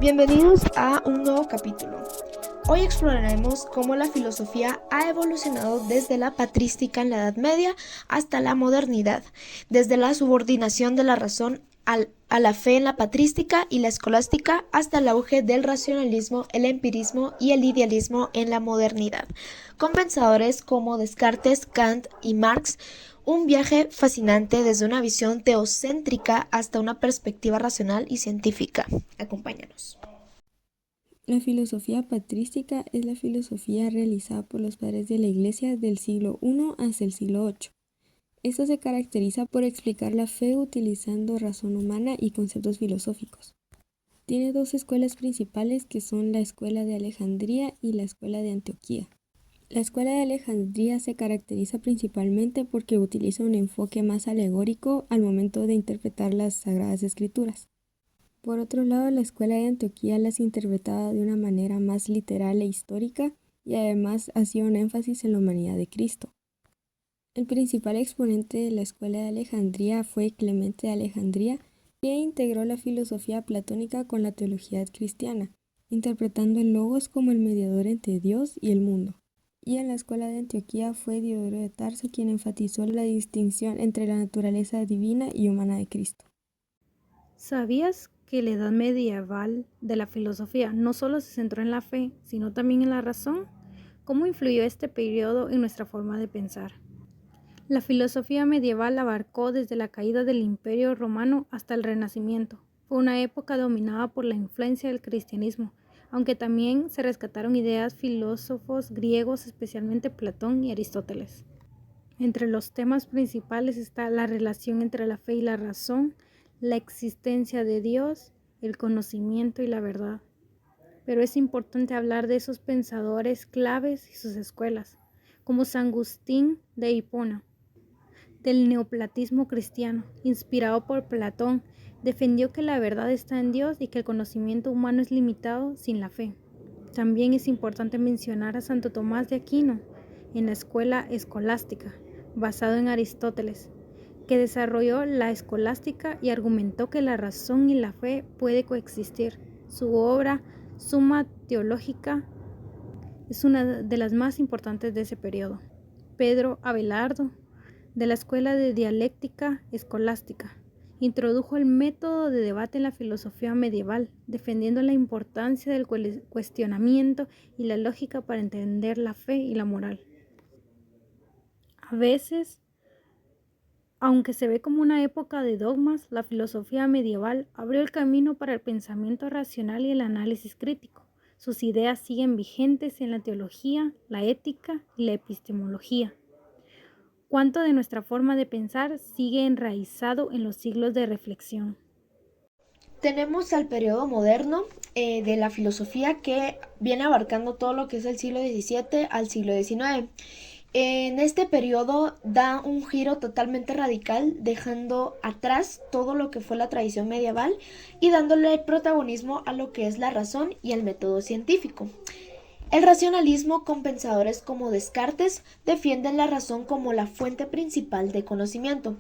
Bienvenidos a un nuevo capítulo. Hoy exploraremos cómo la filosofía ha evolucionado desde la patrística en la Edad Media hasta la modernidad, desde la subordinación de la razón a la fe en la patrística y la escolástica hasta el auge del racionalismo, el empirismo y el idealismo en la modernidad, con pensadores como Descartes, Kant y Marx. Un viaje fascinante desde una visión teocéntrica hasta una perspectiva racional y científica. Acompáñanos. La filosofía patrística es la filosofía realizada por los padres de la Iglesia del siglo I hasta el siglo VIII. Esto se caracteriza por explicar la fe utilizando razón humana y conceptos filosóficos. Tiene dos escuelas principales que son la Escuela de Alejandría y la Escuela de Antioquía. La Escuela de Alejandría se caracteriza principalmente porque utiliza un enfoque más alegórico al momento de interpretar las Sagradas Escrituras. Por otro lado, la Escuela de Antioquía las interpretaba de una manera más literal e histórica y además hacía un énfasis en la humanidad de Cristo. El principal exponente de la Escuela de Alejandría fue Clemente de Alejandría, que integró la filosofía platónica con la teología cristiana, interpretando el logos como el mediador entre Dios y el mundo. Y en la Escuela de Antioquía fue Diodoro de Tarso quien enfatizó la distinción entre la naturaleza divina y humana de Cristo. ¿Sabías que la edad medieval de la filosofía no solo se centró en la fe, sino también en la razón? ¿Cómo influyó este periodo en nuestra forma de pensar? La filosofía medieval abarcó desde la caída del Imperio Romano hasta el Renacimiento. Fue una época dominada por la influencia del cristianismo, aunque también se rescataron ideas filósofos griegos, especialmente Platón y Aristóteles. Entre los temas principales está la relación entre la fe y la razón, la existencia de Dios, el conocimiento y la verdad. Pero es importante hablar de esos pensadores claves y sus escuelas, como San Agustín de Hipona, del neoplatismo cristiano, inspirado por Platón, defendió que la verdad está en Dios y que el conocimiento humano es limitado sin la fe. También es importante mencionar a Santo Tomás de Aquino, en la escuela escolástica, basado en Aristóteles, que desarrolló la escolástica y argumentó que la razón y la fe pueden coexistir. Su obra Summa Theologica es una de las más importantes de ese periodo. Pedro Abelardo, de la Escuela de Dialéctica Escolástica, introdujo el método de debate en la filosofía medieval, defendiendo la importancia del cuestionamiento y la lógica para entender la fe y la moral. A veces, aunque se ve como una época de dogmas, la filosofía medieval abrió el camino para el pensamiento racional y el análisis crítico. Sus ideas siguen vigentes en la teología, la ética y la epistemología. ¿Cuánto de nuestra forma de pensar sigue enraizado en los siglos de reflexión? Tenemos al periodo moderno de la filosofía que viene abarcando todo lo que es el siglo XVII al siglo XIX. En este periodo da un giro totalmente radical, dejando atrás todo lo que fue la tradición medieval y dándole protagonismo a lo que es la razón y el método científico. El racionalismo, con pensadores como Descartes, defienden la razón como la fuente principal de conocimiento,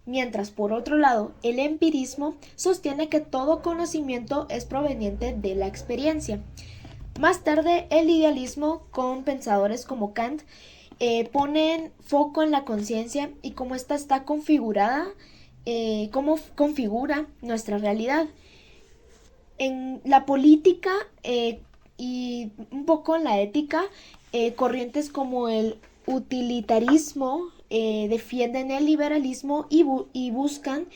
mientras por otro lado el empirismo sostiene que todo conocimiento es proveniente de la experiencia. Más tarde el idealismo, con pensadores como Kant, ponen foco en la conciencia y cómo ésta está configurada, cómo configura nuestra realidad. En la política y un poco en la ética, corrientes como el utilitarismo defienden el liberalismo y buscan,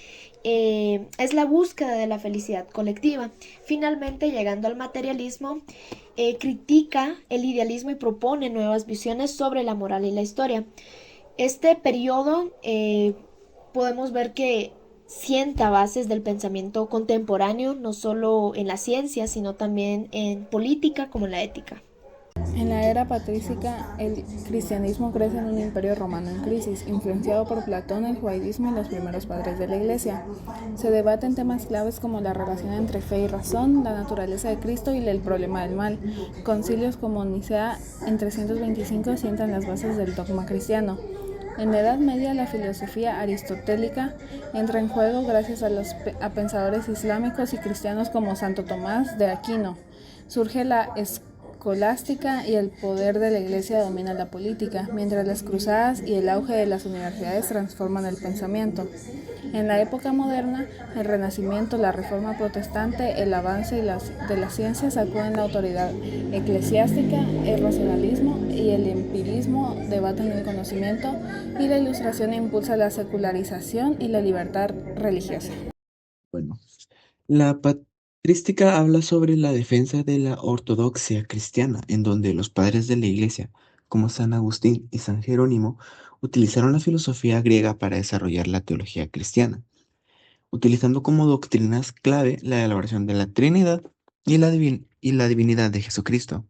es la búsqueda de la felicidad colectiva. Finalmente, llegando al materialismo, critica el idealismo y propone nuevas visiones sobre la moral y la historia. Este periodo podemos ver que sienta bases del pensamiento contemporáneo, no solo en la ciencia, sino también en política como en la ética. En la era patrística, el cristianismo crece en un imperio romano en crisis, influenciado por Platón, el judaísmo y los primeros padres de la Iglesia. Se debaten temas claves como la relación entre fe y razón, la naturaleza de Cristo y el problema del mal. Concilios como Nicea en 325 sientan las bases del dogma cristiano. En la Edad Media, la filosofía aristotélica entra en juego gracias a pensadores islámicos y cristianos como Santo Tomás de Aquino. Surge la escolástica y el poder de la Iglesia domina la política, mientras las cruzadas y el auge de las universidades transforman el pensamiento. En la época moderna, el Renacimiento, la Reforma Protestante, el avance de las ciencias sacuden la autoridad eclesiástica, el racionalismo y el empirismo debatan el conocimiento, y la Ilustración impulsa la secularización y la libertad religiosa. Bueno, la patrística habla sobre la defensa de la ortodoxia cristiana, en donde los padres de la Iglesia, como San Agustín y San Jerónimo, utilizaron la filosofía griega para desarrollar la teología cristiana, utilizando como doctrinas clave la elaboración de la Trinidad y la divinidad de Jesucristo.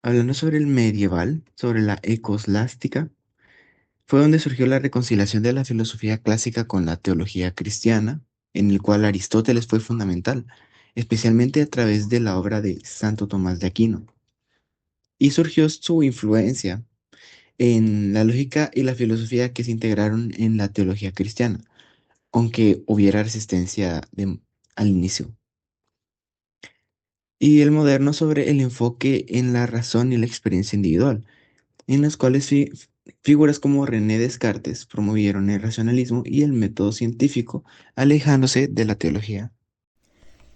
Hablando sobre el medieval, sobre la escolástica, fue donde surgió la reconciliación de la filosofía clásica con la teología cristiana, en el cual Aristóteles fue fundamental, especialmente a través de la obra de Santo Tomás de Aquino. Y surgió su influencia en la lógica y la filosofía que se integraron en la teología cristiana, aunque hubiera resistencia al inicio. Y el moderno sobre el enfoque en la razón y la experiencia individual, en las cuales figuras como René Descartes promovieron el racionalismo y el método científico, alejándose de la teología.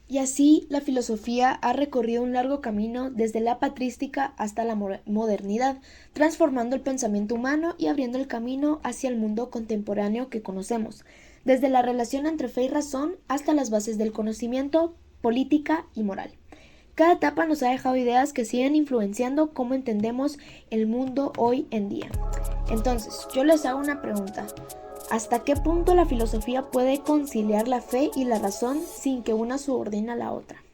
Y así la filosofía ha recorrido un largo camino desde la patrística hasta la modernidad, transformando el pensamiento humano y abriendo el camino hacia el mundo contemporáneo que conocemos, desde la relación entre fe y razón hasta las bases del conocimiento, política y moral. Cada etapa nos ha dejado ideas que siguen influenciando cómo entendemos el mundo hoy en día. Entonces, yo les hago una pregunta. ¿Hasta qué punto la filosofía puede conciliar la fe y la razón sin que una subordine a la otra?